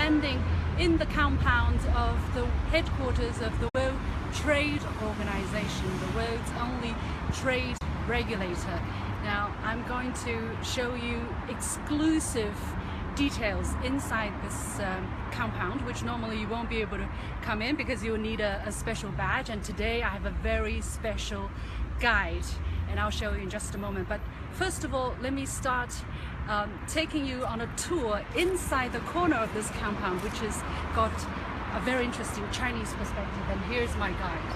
standing in the compound of the headquarters of the World Trade Organization, the world's only trade regulator. Now, I'm going to show you exclusive details inside this compound, which normally you won't be able to come in because you'll need a special badge. And today I have a very special guide, and I'll show you in just a moment. But first of all, let me start taking you on a tour inside the corner of this compound, which has got a very interesting Chinese perspective. And here's my guide.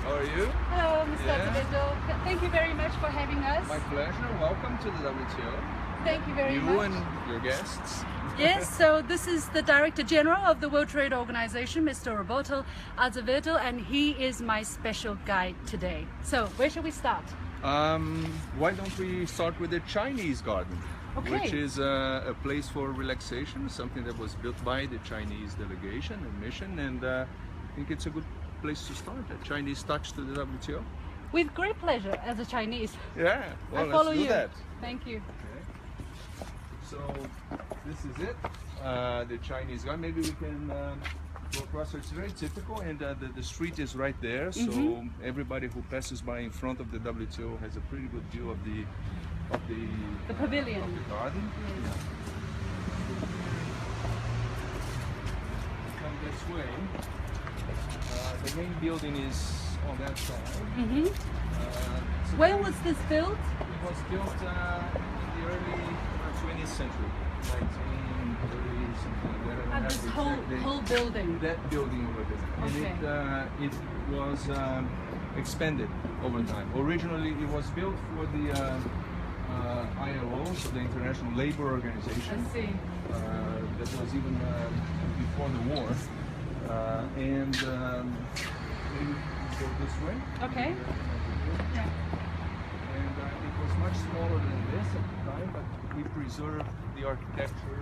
How are you? Hello, Mr. Azevedo. Thank you very much for having us. My pleasure. Welcome to the WTO. Thank you very much. You and your guests. Yes, so this is the Director General of the World Trade Organization, Mr. Roberto Azevedo, and he is my special guide today. So, where should we start? Why don't we start with the Chinese Garden, Okay. which is a place for relaxation, something that was built by the Chinese delegation and mission, and I think it's a good place to start, a Chinese touch to the WTO. With great pleasure, as a Chinese. Yeah, well, I follow let's do you. that. Thank you. Okay. So, this is it, the Chinese Garden. Maybe we can go across. So it's very typical, and the street is right there, so everybody who passes by in front of the WTO has a pretty good view of the pavilion. of the garden. Yes. Come this way. The main building is on that side. So When was this built? it was built in the early 20th century, 1930 something like that. I don't have This the whole exact date. whole building. That building over there. Okay. And it was expanded over time. Originally, it was built for the ILO, so the International Labor Organization. I see. That was even before the war. And maybe go this way. Okay. Yeah. And it was much smaller than this at the time, but we preserved the architecture.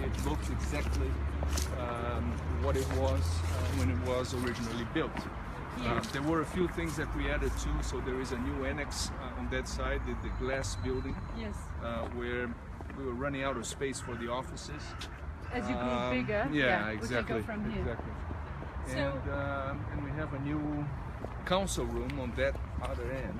It looks exactly what it was when it was originally built. There were a few things that we added too, so there is a new annex on that side, the glass building, Yes. where we were running out of space for the offices. As you grew bigger. Yeah, we exactly. can go from here. Exactly. So- And we have a new council room on that other end.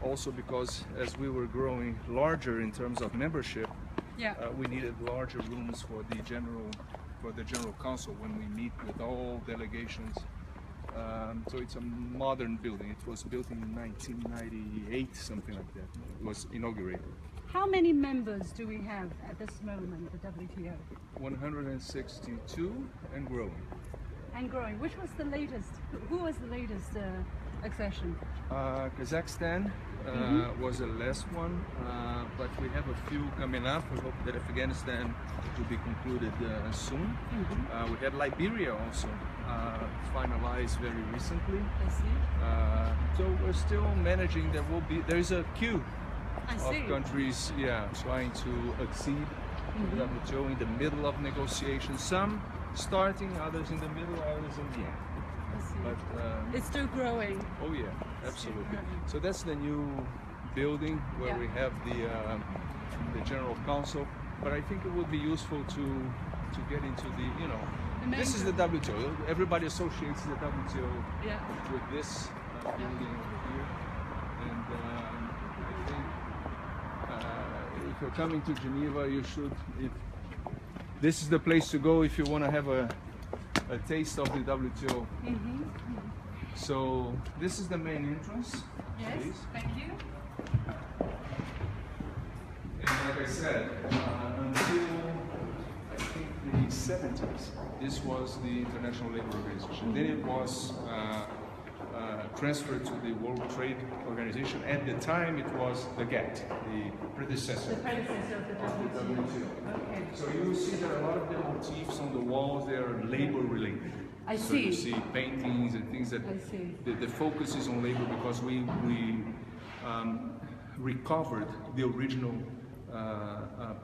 Also because as we were growing larger in terms of membership, Yeah. we needed larger rooms for the general council when we meet with all delegations. So it's a modern building. It was built in 1998, something like that. It was inaugurated. How many members do we have at this moment, the WTO? 162 and growing. And growing. Which was the latest? Who was the latest accession? Kazakhstan was the last one, but we have a few coming up. We hope that Afghanistan will be concluded soon. We had Liberia also finalized very recently. I see. So we're still managing. There is a queue I of see. countries, trying to exceed the WTO in the middle of negotiations. Some starting, others in the middle, others in the end. I see. But It's still growing. oh yeah, absolutely. growing. So that's the new building where Yeah. we have the General Council. But I think it would be useful to get into The this is main the WTO. Everybody associates the WTO Yeah. with this building over here, and I think if you're coming to Geneva, you should. This is the place to go if you want to have a taste of the WTO. So this is the main entrance. Yes. Please. Thank you. And like I said, until I think the 70s, this was the International Labor Organization. Then it was transferred to the World Trade Organization. At the time, it was the GATT, the predecessor. The predecessor of the WTO. Okay. So you will see that a lot of the motifs on the walls, they are labor related. I So you see. see paintings and things that I see. the focus is on labor because we recovered the original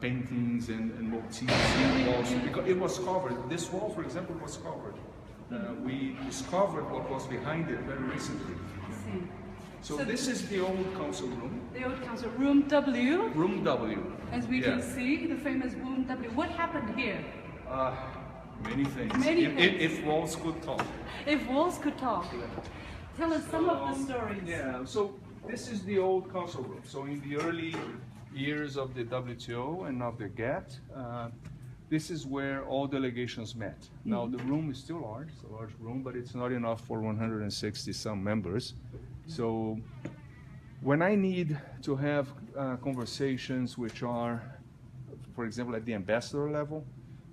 paintings and motifs in the walls because it was covered. This wall, for example, was covered. We discovered what was behind it very recently. I see. So this is the old council room. The old council room W. Room W. As we can see, the famous room W. What happened here? Many things. Many things. If walls could talk. If walls could talk. Tell us some of the stories. Yeah, so this is the old council room. So in the early years of the WTO and of the GATT, this is where all delegations met. Now the room is still large, it's a large room, but it's not enough for 160 some members. So when I need to have conversations which are, for example, at the ambassador level,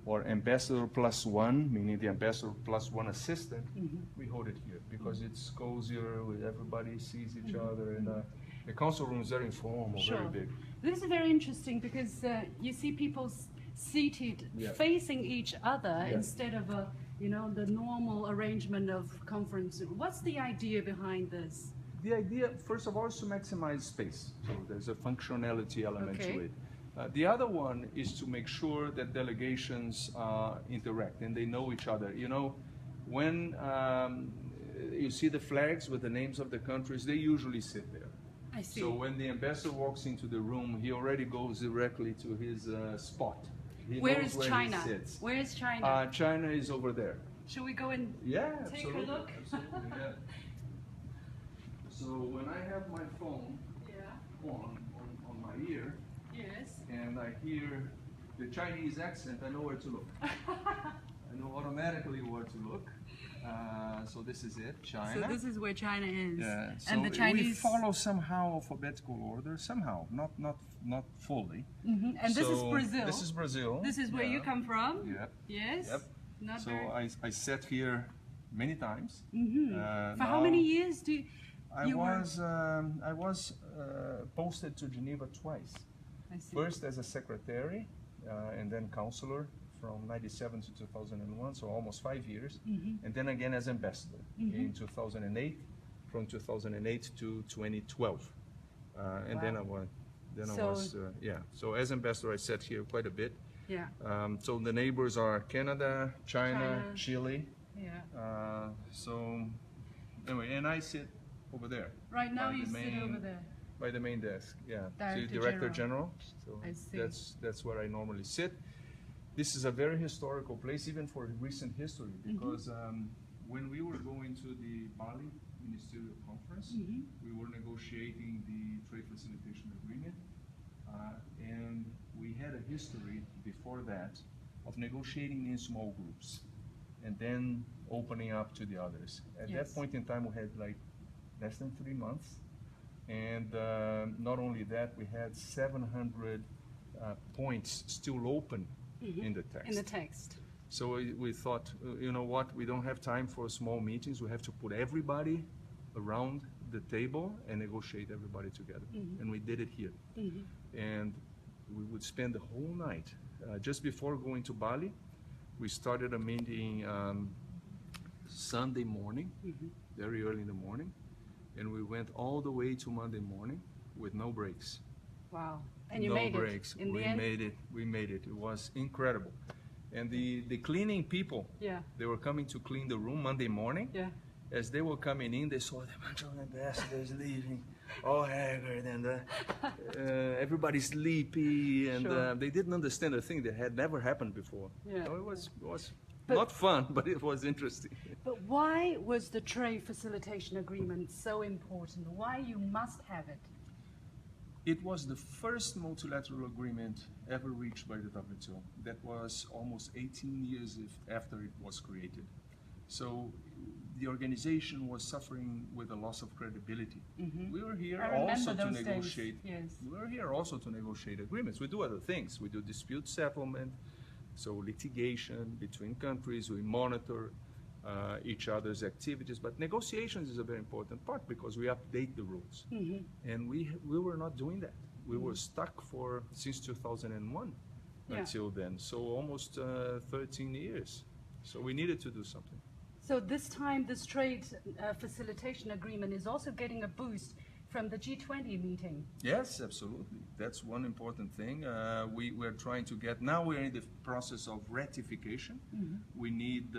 or ambassador plus one, meaning the ambassador plus one assistant, we hold it here because it's cozier, everybody sees each other, and the council room is very informal, very big. This is very interesting because you see people seated facing each other instead of the normal arrangement of conference. What's the idea behind this? The idea, first of all, is to maximize space. So there's a functionality element to it. The other one is to make sure that delegations interact and they know each other. You know, when you see the flags with the names of the countries, they usually sit there. I see. So when the ambassador walks into the room, he already goes directly to his spot. Where is China? Where is China? China is over there. Should we go and take a look? Absolutely, yeah. So when I have my phone on my ear, and I hear the Chinese accent, I know where to look. I know automatically where to look. So this is it, China. So this is where China is. Yeah. So and the Chinese we follow somehow alphabetical order, somehow, not fully. And so this is Brazil. This is Brazil. This is where you come from. Yep. Yes. Yep. Not so very... I sat here many times. For how many years do you I was posted to Geneva twice. I see. First as a secretary and then counselor from 97 to 2001, so almost 5 years, and then again as ambassador in 2008, from 2008 to 2012, and then I was, So as ambassador, I sat here quite a bit. Yeah. So the neighbors are Canada, China, Chile. Yeah. So anyway, and I sit over there. Right now you sit over there. By the main desk, yeah. Director General. So I see. that's where I normally sit. This is a very historical place, even for recent history, because when we were going to the Bali Ministerial Conference, we were negotiating the trade facilitation agreement, and we had a history before that of negotiating in small groups and then opening up to the others. At that point in time, we had like less than 3 months. And not only that, we had 700 points still open in the text. In the text. So we thought, you know what, we don't have time for small meetings. We have to put everybody around the table and negotiate everybody together. And we did it here. And we would spend the whole night. Just before going to Bali, we started a meeting Sunday morning, very early in the morning. And we went all the way to Monday morning with no breaks. Wow. And you made breaks. it in the end? We made it. It was incredible. And the cleaning people, they were coming to clean the room Monday morning. Yeah. As they were coming in, they saw the bunch of ambassadors leaving, all haggard, and everybody sleepy, and they didn't understand a thing that had never happened before. Yeah. So it was not fun, but it was interesting. But why was the trade facilitation agreement so important? Why you must have it? It was the first multilateral agreement ever reached by the WTO. That was almost 18 years after it was created. So the organization was suffering with a loss of credibility. We were here also to negotiate. We were here also to negotiate agreements. We do other things. We do dispute settlement, so litigation between countries. We monitor each other's activities, but negotiations is a very important part because we update the rules, and we were not doing that. We were stuck since 2001 until then, so almost 13 years. So we needed to do something. So this time, this trade facilitation agreement is also getting a boost from the G20 meeting. Yes, absolutely. That's one important thing. We're trying to get, now we're in the process of ratification. We need,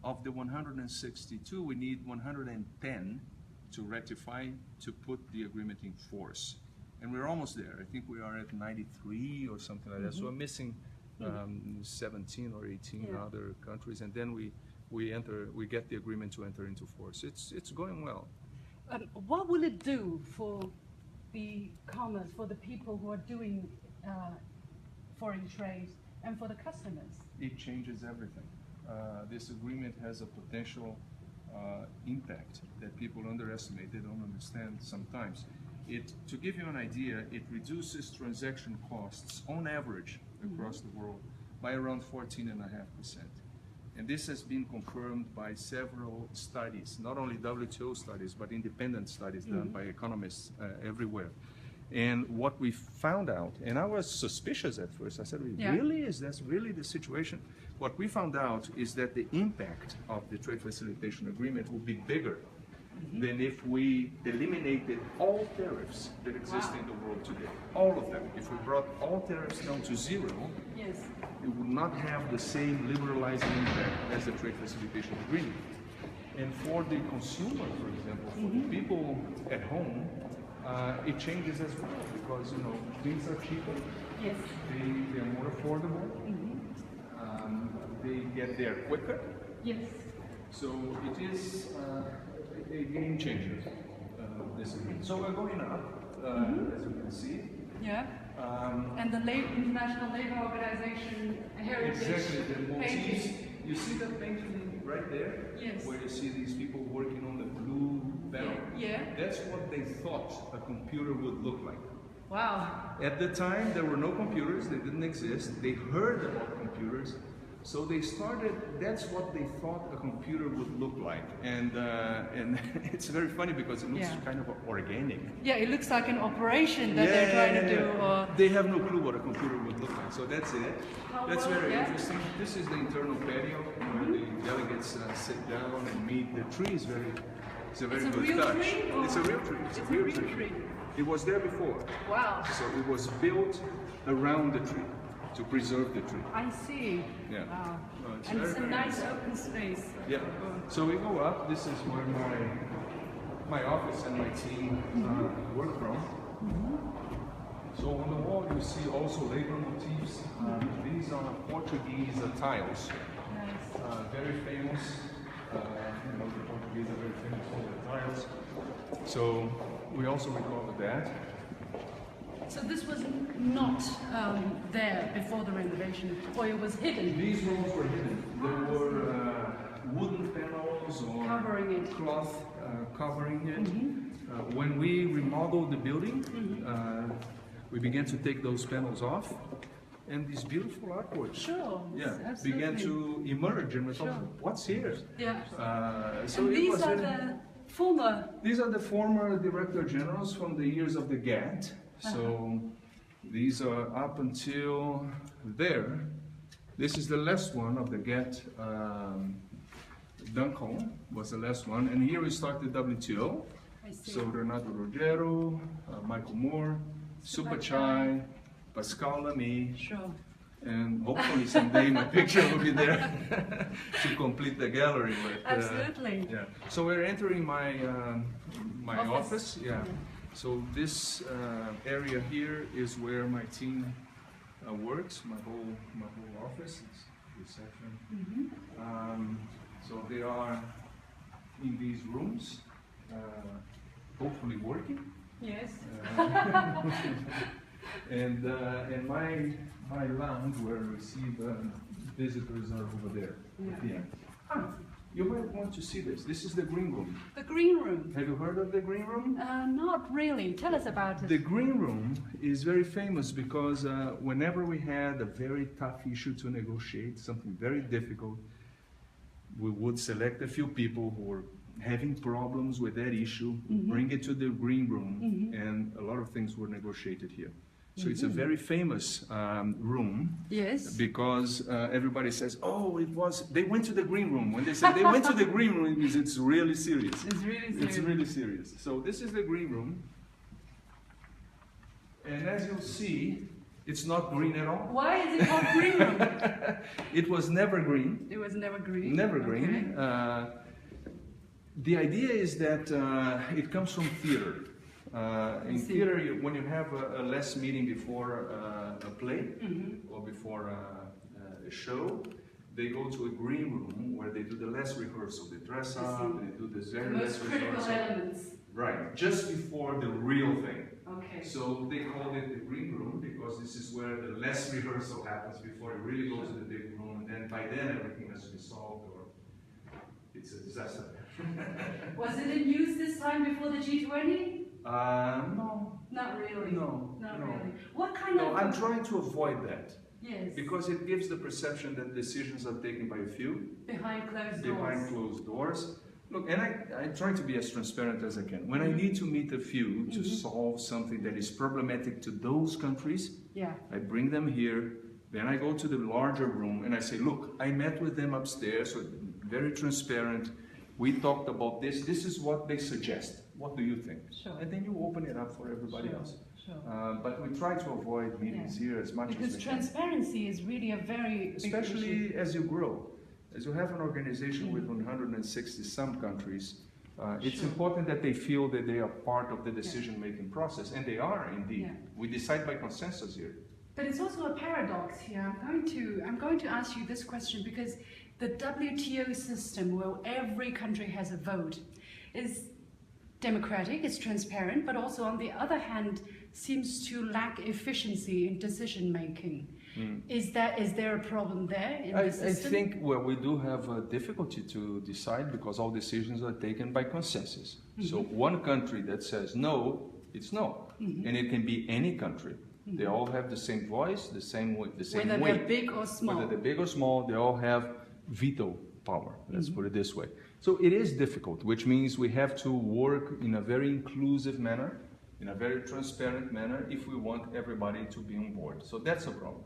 of the 162, we need 110 to ratify, to put the agreement in force. And we're almost there. I think we are at 93 or something like that. So we're missing 17 or 18 other countries, and then we get the agreement to enter into force. It's going well. What will it do for the commerce, for the people who are doing foreign trade, and for the customers? It changes everything. This agreement has a potential impact that people underestimate, they don't understand sometimes. To give you an idea, it reduces transaction costs on average across the world by around 14.5%. And this has been confirmed by several studies, not only WTO studies, but independent studies done by economists everywhere. And what we found out, and I was suspicious at first, I said, really? Is that really the situation? What we found out is that the impact of the trade facilitation agreement will be bigger than if we eliminated all tariffs that exist in the world today. All of them. If we brought all tariffs down to zero, it would not have the same liberalizing impact as the trade facilitation agreement. And for the consumer, for example, for the people at home, it changes as well, because things are cheaper, they are more affordable, they get there quicker. So it is a game changer, this agreement. So we're going up, as you can see. And the International Labour Organization heritage pages. You see that painting right there? Where you see these people working on the blue panel? That's what they thought a computer would look like. Wow. At the time, there were no computers, they didn't exist. They heard about computers, so they started, that's what they thought a computer would look like. And it's very funny because it looks kind of organic. It looks like an operation that they're trying to do. Or... They have no clue what a computer would look like, so that's it. That's very interesting. This is the internal patio where the delegates sit down and meet. The tree is it's a very good touch. It's a real tree. It's a real tree. It was there before. Wow. So it was built around the tree to preserve the tree. I see. Wow. And it's a nice open space. So we go up. This is where my office and my team work from. So on the wall you see also labor motifs. These are Portuguese tiles. Very famous. The Portuguese are very famous for their tiles. So we also recovered that. So this was not there before the renovation, or it was hidden? These rooms were hidden. There were wooden panels or cloth covering it. When we remodeled the building, we began to take those panels off, and these beautiful artworks began to emerge, and we thought, what's here? So and these are the former... These are the former Director Generals from the years of the GATT. So these are up until there. This is the last one of the GATT. Duncan was the last one, and here we started WTO. So Renato Rogero, Michael Moore, Supachai, Pascal Lamy, and hopefully someday my picture will be there to complete the gallery. But, absolutely. So we're entering my my office. So this area here is where my team works. My whole office, it's reception. So they are in these rooms, hopefully working. And my lounge where I receive visitors are over there. You might want to see this. This is the green room. The green room? Have you heard of the green room? Not really. Tell us about it. The green room is very famous because whenever we had a very tough issue to negotiate, something very difficult, we would select a few people who were having problems with that issue, bring it to the green room, and a lot of things were negotiated here. So it's a very famous room. Because everybody says, oh, they went to the green room. When they say they went to the green room, it means it's really serious. It's really serious. It's really serious. So this is the green room. And as you'll see, it's not green at all. Why is it called green room? It was never green. It was never green? Never green. The idea is that it comes from theater. In theater, when you have a less meeting before a play or before a show, they go to a green room where they do the less rehearsal. They dress up, they do this very less rehearsal. Elements. Right, just before the real thing. Okay. So they call it the green room because this is where the less rehearsal happens before it really goes to the big room, and then by then everything has to be solved or it's a disaster. Was it in use this time before the G20? No. Not really. No. Not no. really. What kind of... I'm trying to avoid that. Yes. Because it gives the perception that decisions are taken by a few. Behind closed doors. Behind closed doors. Look, and I try to be as transparent as I can. When I need to meet a few to solve something that is problematic to those countries, I bring them here, then I go to the larger room and I say, look, I met with them upstairs, so very transparent. We talked about this. This is what they suggest. What do you think? Sure. And then you open it up for everybody else. Sure. But we try to avoid meetings here as much as we can. Because transparency is really a very especially as you grow. As you have an organization with 160 some countries, it's important that they feel that they are part of the decision-making process, and they are indeed. We decide by consensus here. But it's also a paradox here. I'm going to ask you this question because the WTO system, where every country has a vote, is democratic, it's transparent, but also on the other hand seems to lack efficiency in decision making. Is there a problem there in the system? I think, well, we do have a difficulty to decide because all decisions are taken by consensus. So one country that says no, it's no. And it can be any country. They all have the same voice, the same weight. Whether they're big or small. Whether they're big or small, they all have veto power, let's put it this way. So it is difficult, which means we have to work in a very inclusive manner, in a very transparent manner, if we want everybody to be on board. So that's a problem.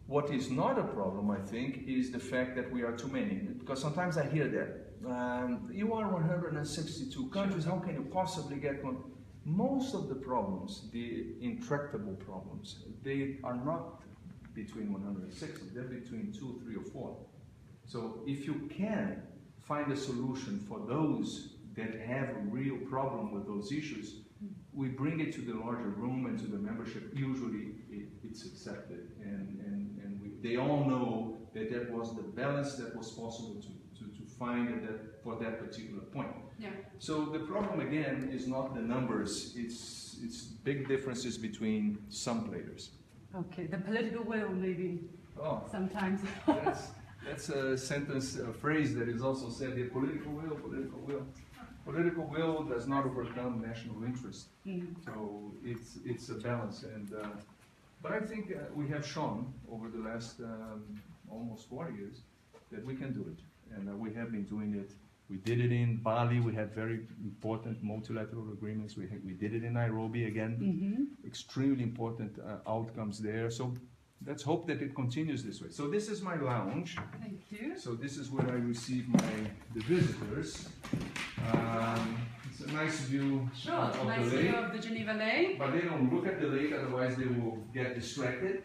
What is not a problem, I think, is the fact that we are too many. Because sometimes I hear that. You are 162 countries, how can you possibly get one? Most of the problems, the intractable problems, they are not between 160, they're between 2, 3, or 4. So if you can find a solution for those that have a real problem with those issues, we bring it to the larger room and to the membership. Usually it's accepted, and they all know that that was the balance that was possible to find for that particular point. So the problem again is not the numbers, it's big differences between some players. Okay, the political will maybe sometimes. That's a sentence, a phrase that is also said here, political will, political will. Political will does not overcome national interest. So it's a balance. But I think we have shown over the last almost 4 years that we can do it. And we have been doing it. We did it in Bali. We had very important multilateral agreements. We did it in Nairobi again. Extremely important outcomes there. So let's hope that it continues this way. So this is my lounge. Thank you. So this is where I receive the visitors. It's a nice view of nice the lake. view of the Geneva Lake. But they don't look at the lake, otherwise they will get distracted.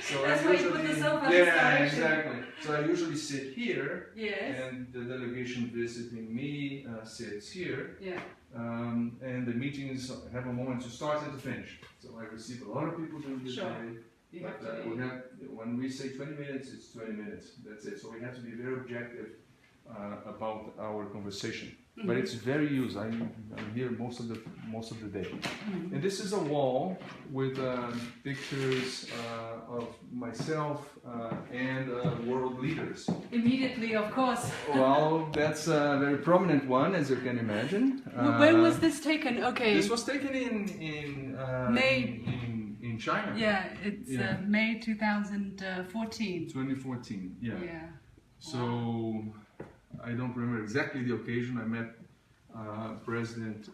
So that's why you put the sofa exactly. So I usually sit here, and the delegation visiting me sits here. And the meetings have a moment to start and to finish. So I receive a lot of people during the day. But when we say 20 minutes, it's 20 minutes. That's it. So we have to be very objective about our conversation. But it's very used. I'm here most of the day. And this is a wall with pictures of myself and world leaders. Immediately, of course. Well, that's a very prominent one, as you can imagine. When was this taken? Okay. This was taken in May. In China. Yeah, it's May 2014. 2014. Yeah. So. I don't remember exactly the occasion. I met President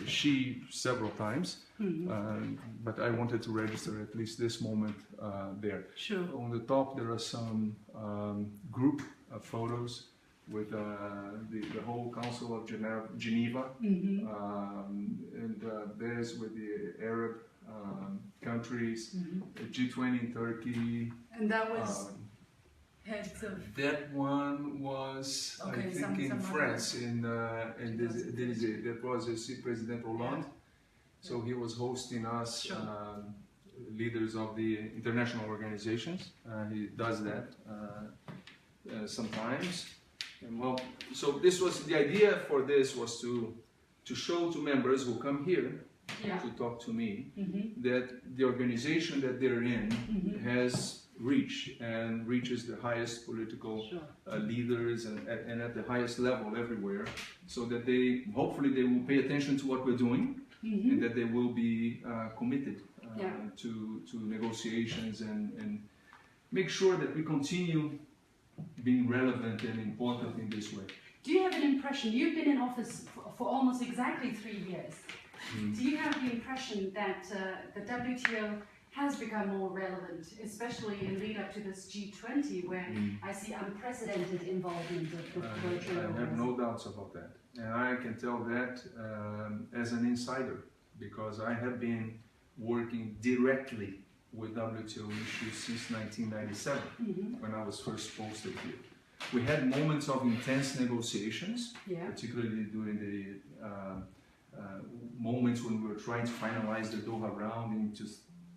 Xi several times, but I wanted to register at least this moment there. On the top there are some group photos with the whole Council of Geneva, and there's with the Arab countries, G20 in Turkey. And that was heads of... That one was, Okay, I think, in some France, in that was President Hollande. So he was hosting us, Sure. leaders of the international organizations. He does that sometimes. And well, so this was the idea for this was to show to members who come here to talk to me that the organization that they're in has reach and reaches the highest political leaders and at the highest level everywhere, so that they hopefully they will pay attention to what we're doing and that they will be committed to negotiations and make sure that we continue being relevant and important in this way. Do you have an impression, you've been in office for almost exactly 3 years, do you have the impression that the WTO has become more relevant, especially in lead up to this G20 where I see unprecedented involvement of the World Trade Organization? I have no doubts about that, and I can tell that as an insider, because I have been working directly with WTO issues since 1997, when I was first posted here. We had moments of intense negotiations, particularly during the moments when we were trying to finalize the Doha round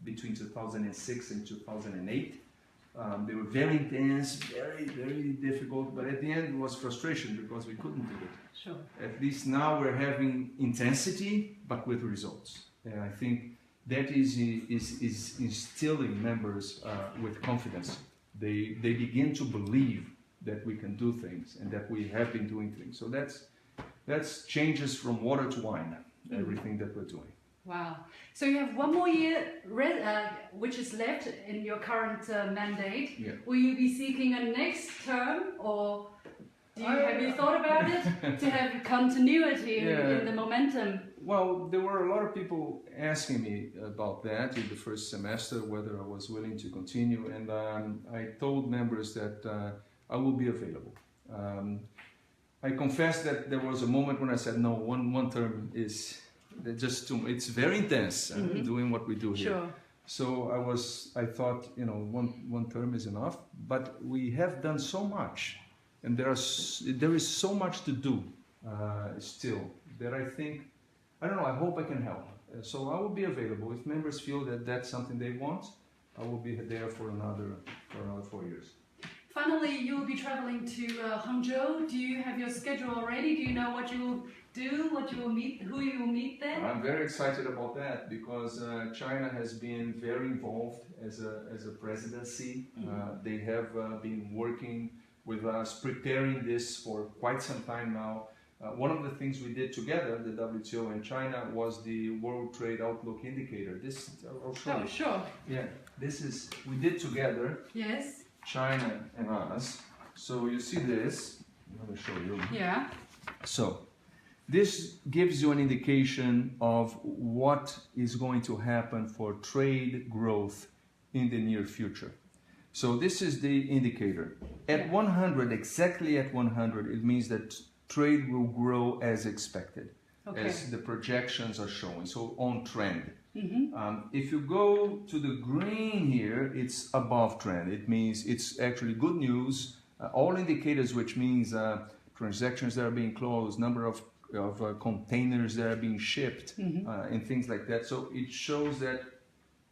between 2006 and 2008. They were very intense, very difficult, but at the end it was frustration because we couldn't do it. Sure. At least now we're having intensity, but with results. And I think that is instilling members with confidence. They begin to believe that we can do things and that we have been doing things. So that's changes from water to wine, everything that we're doing. Wow. So you have one more year which is left in your current mandate. Yeah. Will you be seeking a next term, or have you thought about it to have continuity in the momentum? Well, there were a lot of people asking me about that in the first semester, whether I was willing to continue, and I told members that I will be available. I confess that there was a moment when I said, no, one term is just too, it's very intense doing what we do here. Sure. So I thought, one term is enough, but we have done so much, and there is so much to do still that I think, I don't know, I hope I can help. So I will be available. If members feel that that's something they want, I will be there for another 4 years. Finally, you will be traveling to Hangzhou. Do you have your schedule already? Do you know what you will do, what you will meet, who you will meet there? I'm very excited about that because China has been very involved as a presidency. They have been working with us, preparing this for quite some time now. One of the things we did together, the WTO and China, was the World Trade Outlook Indicator. This, I'll show you. Sure. Yeah, this is, we did together. Yes. China and us. So you see this, I'm going to show you. Yeah. So this gives you an indication of what is going to happen for trade growth in the near future. So this is the indicator. At 100, exactly at 100, it means that trade will grow as expected, as the projections are showing, so on trend. If you go to the green here, it's above trend. It means it's actually good news. All indicators, which means transactions that are being closed, number of containers that are being shipped, and things like that. So it shows that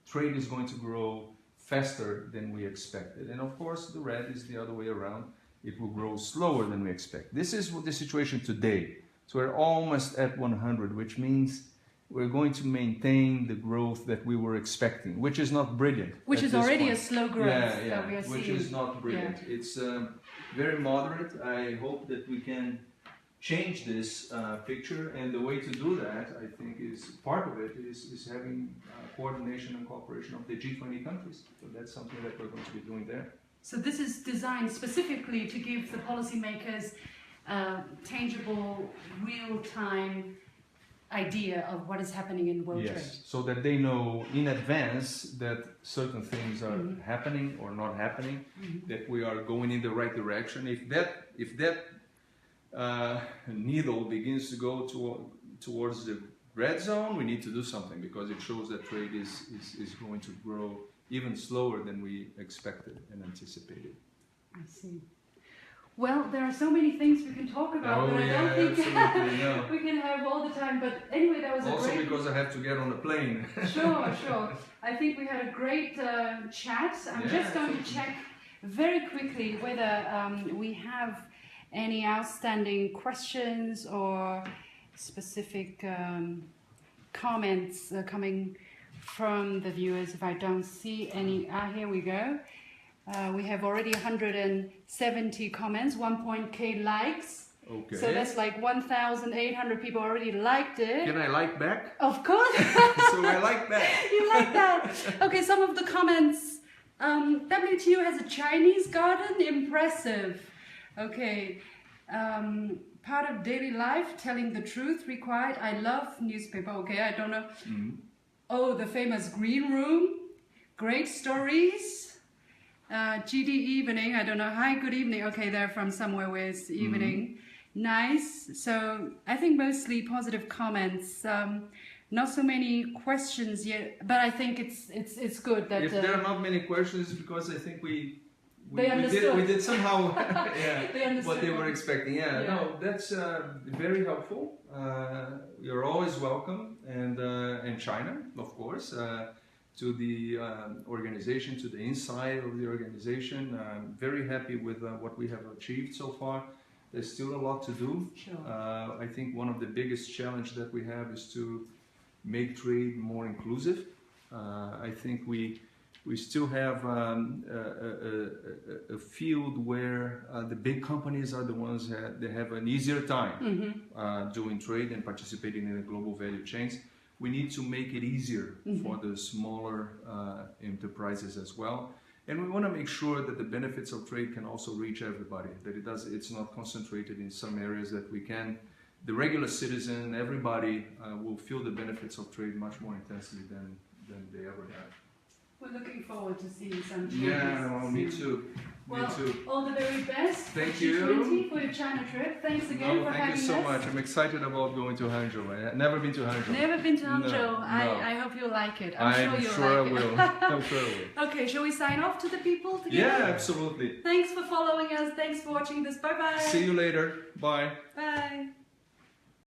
trade is going to grow faster than we expected. And of course, the red is the other way around. It will grow slower than we expect. This is the situation today. So we're almost at 100, which means we're going to maintain the growth that we were expecting, which is not brilliant. Which is already a slow growth that we are which seeing. is not brilliant. It's very moderate. I hope that we can change this picture, and the way to do that, I think, is part of it is having coordination and cooperation of the G20 countries. So that's something that we're going to be doing there. So this is designed specifically to give the policymakers tangible, real-time idea of what is happening in world trade. Yes, so that they know in advance that certain things are happening or not happening, that we are going in the right direction. If that needle begins to go towards the red zone, we need to do something, because it shows that trade is going to grow even slower than we expected and anticipated. I see. Well, there are so many things we can talk about, Oh, but I yeah, don't think absolutely, no. we can have all the time. But anyway, that was Also a great... because I have to get on a plane. Sure, sure. I think we had a great chat. I'm Yeah, just going to absolutely. check very quickly whether we have any outstanding questions or specific comments coming from the viewers. If I don't see any, here we go. We have already 170 comments, 1.k likes. Okay. So that's like 1,800 people already liked it. Can I like back? Of course. So I like back. You like that? Okay, some of the comments. WTO has a Chinese garden? Impressive. Okay. Part of daily life, telling the truth required. I love newspaper. Okay, I don't know. Oh, the famous green room. Great stories. GD evening. I don't know. Hi, good evening. Okay, they're from somewhere where it's evening. Nice. So I think mostly positive comments. Not so many questions yet, but I think it's good that If there are not many questions, it's because I think we understood. did somehow They understood what they were expecting. Yeah, Yeah. no, that's very helpful. You're always welcome, and in China, of course, to the organization, to the inside of the organization. I'm very happy with what we have achieved so far. There's still a lot to do. Sure. I think one of the biggest challenge that we have is to make trade more inclusive. I think we still have a field where the big companies are the ones that they have an easier time doing trade and participating in the global value chains. We need to make it easier for the smaller enterprises as well. And we want to make sure that the benefits of trade can also reach everybody, that it's not concentrated in some areas, that we can, the regular citizen, everybody will feel the benefits of trade much more intensely than they ever have. We're looking forward to seeing some changes. Yeah, well, me soon. too. Well, Me too. all the very best. Thank for you. G20 for your China trip. Thanks again for Thank having you so us. much. I'm excited about going to Hangzhou. I've never been to Hangzhou. Never been to Hangzhou. No. I hope you'll like it. I'm I'm sure sure I you'll like will. it. I'm sure I will. Okay, shall we sign off to the people together? Yeah, absolutely. Thanks for following us. Thanks for watching this. Bye-bye. See you later. Bye. Bye.